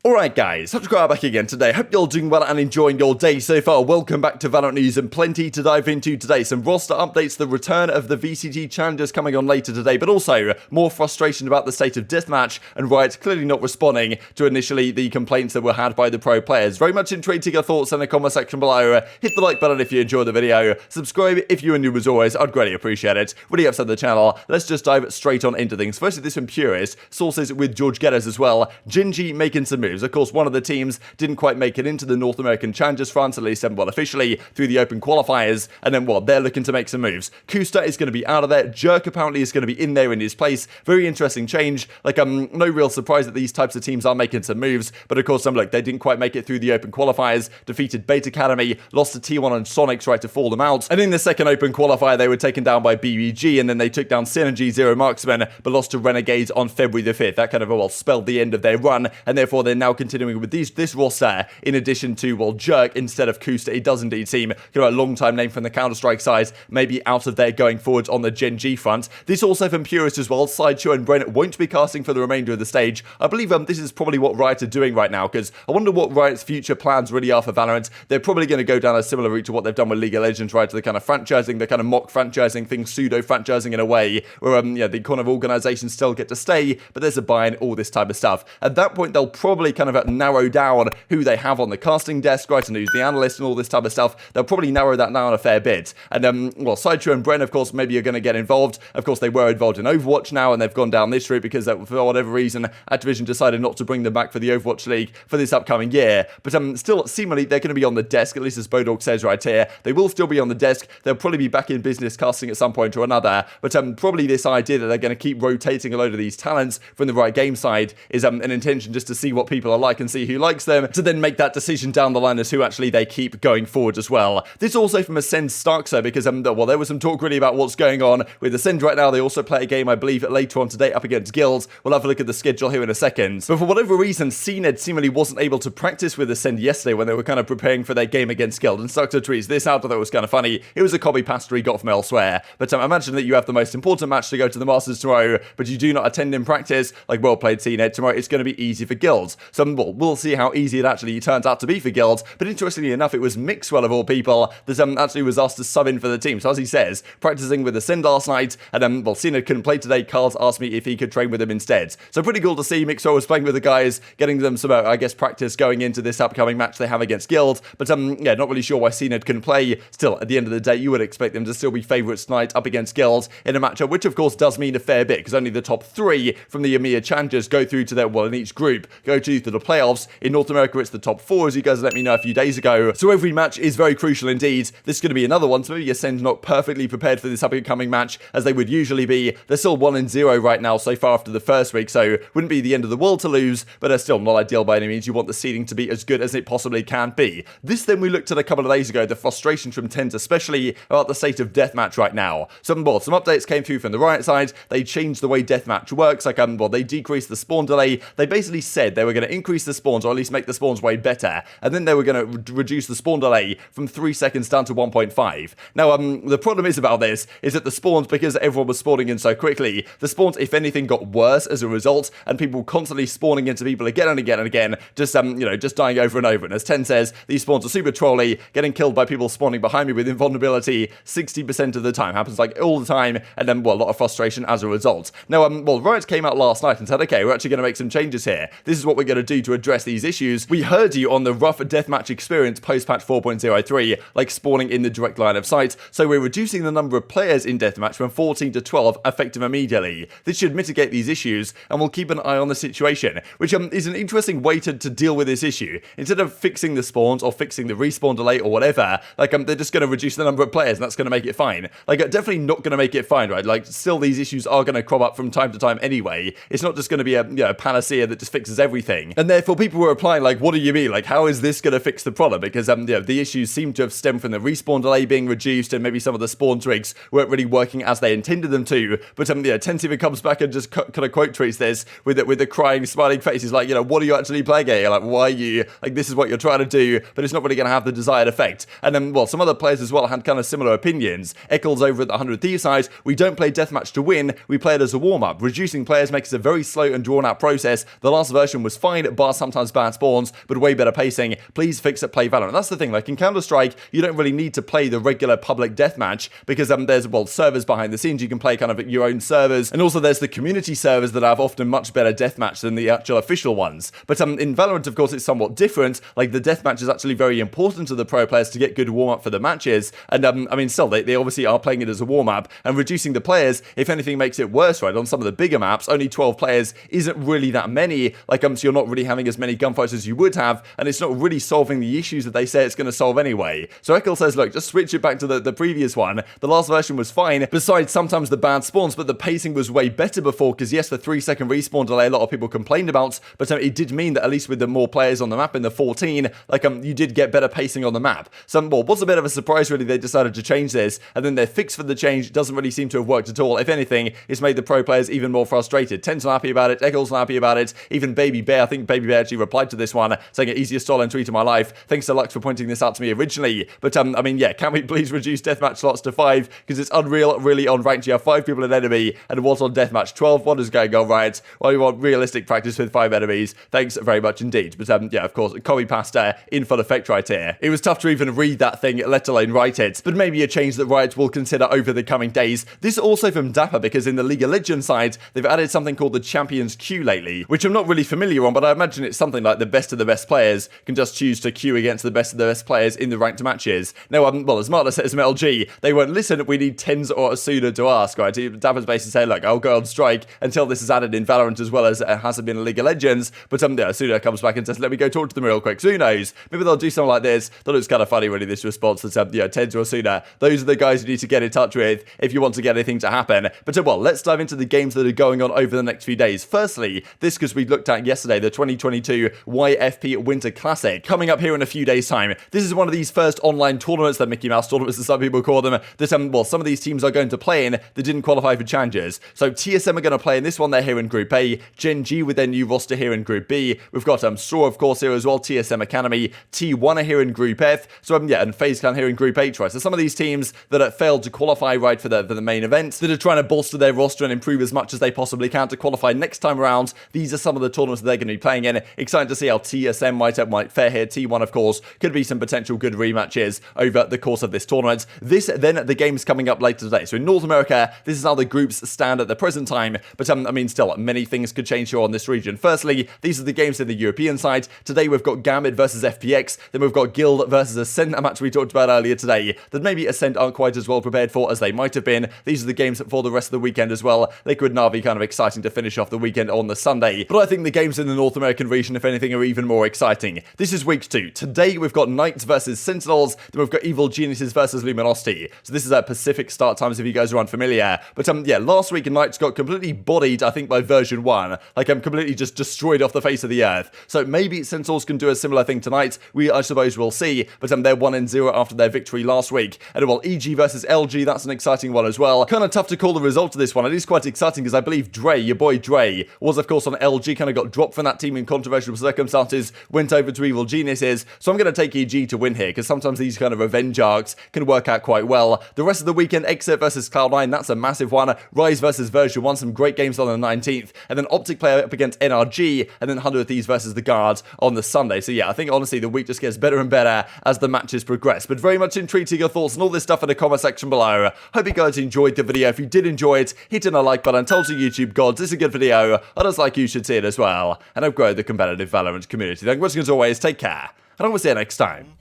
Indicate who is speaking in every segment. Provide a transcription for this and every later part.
Speaker 1: Alright guys, TacticalRab back again today. Hope you're all doing well and enjoying your day so far. Welcome back to Valorant news and plenty to dive into today. Some roster updates, the return of the VCT challenges coming on later today, but also more frustration about the state of Deathmatch and Riot clearly not responding to initially the complaints that were had by the pro players. Very much intrigued your thoughts in the comment section below. Hit the like button if you enjoyed the video. Subscribe if you are new as always. I'd greatly appreciate it. Really upset the channel. Let's just dive straight on into things. Firstly, this from Purist. Sources with George Getters as well. Gen.G making some moves. Of course, one of the teams didn't quite make it into the North American Challengers France, at least officially through the open qualifiers, and then they're looking to make some moves. Koosta is going to be out of there. Jerk apparently is going to be in there in his place. Very interesting change. No real surprise that these types of teams are making some moves, but of course, look, they didn't quite make it through the open qualifiers, defeated Beta Academy, lost to T1 and Sonics right to fall them out, and in the second open qualifier, they were taken down by BBG, and then they took down cNed Zero Marksman, but lost to Renegades on February the 5th. That kind of, spelled the end of their run, and therefore they're now continuing with this roster, in addition to, Jerk instead of Koosta. It does indeed seem a long-time name from the Counter-Strike side, maybe out of there going forwards on the Gen.G front. This also from Purist as well. Sideshow and Brent won't be casting for the remainder of the stage. I believe this is probably what Riot are doing right now, because I wonder what Riot's future plans really are for Valorant. They're probably going to go down a similar route to what they've done with League of Legends, right, to the kind of franchising, the kind of mock franchising thing, pseudo-franchising in a way, where, the kind of organizations still get to stay, but there's a buy-in, all this type of stuff. At that point, they'll probably kind of narrow down who they have on the casting desk, right, and who's the analyst and all this type of stuff. They'll probably narrow that down a fair bit. And, Sideshow and Bren, of course, maybe are going to get involved. Of course, they were involved in Overwatch now, and they've gone down this route because, for whatever reason, Activision decided not to bring them back for the Overwatch League for this upcoming year. But, still, seemingly, they're going to be on the desk, at least as Bodog says right here. They will still be on the desk. They'll probably be back in business casting at some point or another. But, probably this idea that they're going to keep rotating a load of these talents from the right game side is, an intention just to see what people are like and see who likes them, to then make that decision down the line as who actually they keep going forward as well. This also from Ascend Starkser, because, there was some talk really about what's going on with Ascend right now. They also play a game, I believe, later on today up against Guilds. We'll have a look at the schedule here in a second. But for whatever reason, cNed seemingly wasn't able to practice with Ascend yesterday when they were kind of preparing for their game against Guild. And Starkser tweets this out, I thought it was kind of funny. It was a copy pasta he got from elsewhere. But imagine that you have the most important match to go to the Masters tomorrow, but you do not attend in practice. Well played, cNed. Tomorrow it's going to be easy for Guilds. So we'll see how easy it actually turns out to be for Guilds. But interestingly enough, it was Mixwell of all people that actually was asked to sub in for the team. So as he says, practicing with Ascend last night, and cNed couldn't play today. Carl's asked me if he could train with them instead. So pretty cool to see Mixwell was playing with the guys, getting them some, practice going into this upcoming match they have against Guild. But not really sure why cNed couldn't play. Still, at the end of the day, you would expect them to still be favourites tonight up against Guild in a matchup, which of course does mean a fair bit, because only the top 3 from the EMEA Challengers go through to their, in each group, go to the playoffs. In North America, it's the top 4, as you guys let me know a few days ago. So every match is very crucial indeed. This is going to be another one, so maybe Ascend not perfectly prepared for this upcoming match, as they would usually be. They're still 1-0 right now so far after the first week, so wouldn't be the end of the world to lose, but they're still not ideal by any means. You want the seeding to be as good as it possibly can be. This then we looked at a couple of days ago, the frustrations from TenZ, especially about the state of Deathmatch right now. Some updates came through from the Riot side. They changed the way Deathmatch works, they decreased the spawn delay. They basically said they were going to increase the spawns, or at least make the spawns way better, and then they were going to reduce the spawn delay from 3 seconds down to 1.5. Now, the problem is about this is that the spawns, because everyone was spawning in so quickly, the spawns, if anything, got worse as a result, and people constantly spawning into people again and again and again, just just dying over and over. And as TenZ says, these spawns are super trolly, getting killed by people spawning behind me with invulnerability 60% of the time. Happens all the time, and then a lot of frustration as a result. Now, Riot came out last night and said, okay, we're actually going to make some changes here. This is what we're going to do to address these issues. We heard you on the rough Deathmatch experience post-patch 4.03, like spawning in the direct line of sight, so we're reducing the number of players in Deathmatch from 14 to 12, effective immediately. This should mitigate these issues, and we'll keep an eye on the situation, which is an interesting way to deal with this issue. Instead of fixing the spawns or fixing the respawn delay or whatever, they're just going to reduce the number of players, and that's going to make it fine. Definitely not going to make it fine, right? Still these issues are going to crop up from time to time anyway. It's not just going to be a panacea that just fixes everything. And therefore people were applying what do you mean? How is this going to fix the problem? Because the issues seem to have stemmed from the respawn delay being reduced, and maybe some of the spawn twigs weren't really working as they intended them to. But TenZ even comes back and just kind of quote tweets this with the crying, smiling faces, what are you actually playing here? Why are you, this is what you're trying to do, but it's not really going to have the desired effect. And then, some other players as well had kind of similar opinions. Eccles over at the 100 Thieves side, we don't play Deathmatch to win, we play it as a warm-up. Reducing players makes it a very slow and drawn-out process. The last version was fine, fine, bar sometimes bad spawns, but way better pacing. Please fix it, play Valorant. That's the thing, like in Counter-Strike, you don't really need to play the regular public deathmatch because there's, well, servers behind the scenes. You can play kind of your own servers, and also there's the community servers that have often much better deathmatch than the actual official ones. But in Valorant, of course, it's somewhat different. Like the deathmatch is actually very important to the pro players to get good warm-up for the matches, and I mean, still, they obviously are playing it as a warm-up, and reducing the players, if anything, makes it worse, right? On some of the bigger maps, only 12 players isn't really that many, like, so you're not really having as many gunfights as you would have, and it's not really solving the issues that they say it's going to solve anyway. So Ekel says, look, just switch it back to the previous one. The last version was fine, besides sometimes the bad spawns, but the pacing was way better before, because yes, the 3-second respawn delay a lot of people complained about, but it did mean that at least with the more players on the map in the 14, like, you did get better pacing on the map. Well, what's a bit of a surprise, really, they decided to change this, and then their fix for the change doesn't really seem to have worked at all. If anything, it's made the pro players even more frustrated. TenZ not happy about it, Ekel's not happy about it, even babybay, I think babybay actually replied to this one, saying easiest stolen tweet of my life. Thanks to Lux for pointing this out to me originally. But I mean, yeah, can we please reduce deathmatch slots to 5? Because it's unreal, really, on ranked. You have 5 people in enemy, and what's on deathmatch? 12. What is going on, right? Well, you want realistic practice with 5 enemies. Thanks very much indeed. But yeah, of course, copy pasta in full effect right here. It was tough to even read that thing, let alone write it. But maybe a change that Riot will consider over the coming days. This also from dapr, because in the League of Legends side, they've added something called the Champions Queue lately, which I'm not really familiar on, but I imagine it's something like the best of the best players can just choose to queue against the best of the best players in the ranked matches. Now, well, as Marta says from LG, they won't listen, we need TenZ or Asuna to ask, right? dapr's basically saying, look, I'll go on strike until this is added in Valorant as well as it hasn't been in League of Legends, but yeah, Asuna comes back and says, let me go talk to them real quick. So who knows? Maybe they'll do something like this. That looks kind of funny, really, this response that, TenZ or Asuna, those are the guys you need to get in touch with if you want to get anything to happen. But well, let's dive into the games that are going on over the next few days. Firstly, this because we looked at yesterday, the 2022 YFP Winter Classic, coming up here in a few days' time. This is one of these first online tournaments, that Mickey Mouse tournaments as some people call them, that well, some of these teams are going to play in that didn't qualify for challenges. So TSM are going to play in this one, they're here in Group A, Gen.G with their new roster here in Group B, we've got Straw, of course, here as well, TSM Academy, T1 are here in Group F, so yeah, and FaZe Clan here in Group H, right? So some of these teams that have failed to qualify, right, for the main event, that are trying to bolster their roster and improve as much as they possibly can to qualify next time around, these are some of the tournaments that they're going to be playing in. Excited to see how TSM might fare here. T1, of course, could be some potential good rematches over the course of this tournament. This, then, the game's coming up later today. So in North America, this is how the groups stand at the present time, but I mean, still, many things could change here on this region. Firstly, these are the games in the European side. Today, we've got Gambit versus FPX, then we've got Guild versus Ascent, a match we talked about earlier today, that maybe Ascent aren't quite as well prepared for as they might have been. These are the games for the rest of the weekend as well. Liquid Na'Vi kind of exciting to finish off the weekend on the Sunday, but I think the games in the North American region, if anything, are even more exciting. This is week 2. Today, we've got Knights versus Sentinels, then we've got Evil Geniuses versus Luminosity. So this is at Pacific start times if you guys are unfamiliar. But yeah, last week Knights got completely bodied, I think, by version 1. Like, I'm completely just destroyed off the face of the earth. So maybe Sentinels can do a similar thing tonight. I suppose we'll see. But they're 1-0 after their victory last week. And well, EG versus LG, that's an exciting one as well. Kind of tough to call the result of this one. It is quite exciting because I believe Dre, your boy Dre, was of course on LG, kind of got dropped from that team in controversial circumstances, went over to Evil Geniuses. So I'm going to take EG to win here because sometimes these kind of revenge arcs can work out quite well. The rest of the weekend, Exit versus Cloud9, that's a massive one. Rise versus version 1, some great games on the 19th. And then Optic Player up against NRG, and then 100 Thieves versus the Guard on the Sunday. So yeah, I think honestly the week just gets better and better as the matches progress. But very much intrigued to your thoughts and all this stuff in the comment section below. Hope you guys enjoyed the video. If you did enjoy it, hit in a like button, tell the YouTube gods it's a good video. I just like you should see it as well. And I've grown the competitive Valorant community. Thank you as always, take care. And I will see you next time.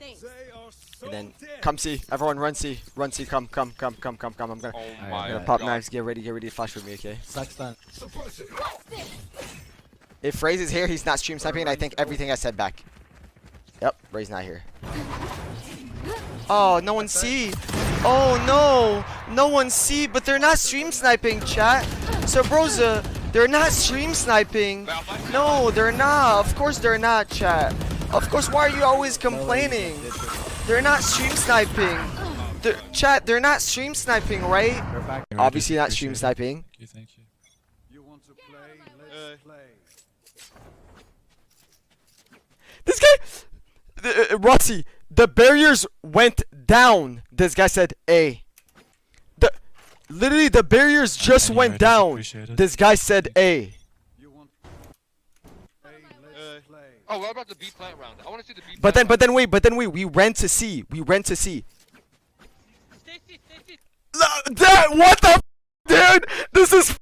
Speaker 2: And then come see, everyone run see, come. I'm gonna pop knives, get ready to flash with me, okay? If FaZe is here, he's not stream sniping, and I think everything I said back. Yep, Ray's not here. Oh, no one see. Oh no, no one see, but they're not stream sniping, chat. So Broza, they're not stream sniping. No, they're not. Of course they're not, chat. Of course, why are you always complaining? They're not stream sniping. Chat, they're not stream sniping, right? Obviously not stream sniping.
Speaker 3: Thank you. You want to play? Let's play.
Speaker 2: This guy, Rossi, the barriers went down. This guy said A. Literally the barriers just went down. This guy said A.
Speaker 3: You want to play? Let's play.
Speaker 4: Oh, what about the B plant round? I want to see the B plant
Speaker 2: But then
Speaker 4: round.
Speaker 2: wait. We rent to C. We rent to C.
Speaker 5: Stay sit.
Speaker 2: What the dude? This is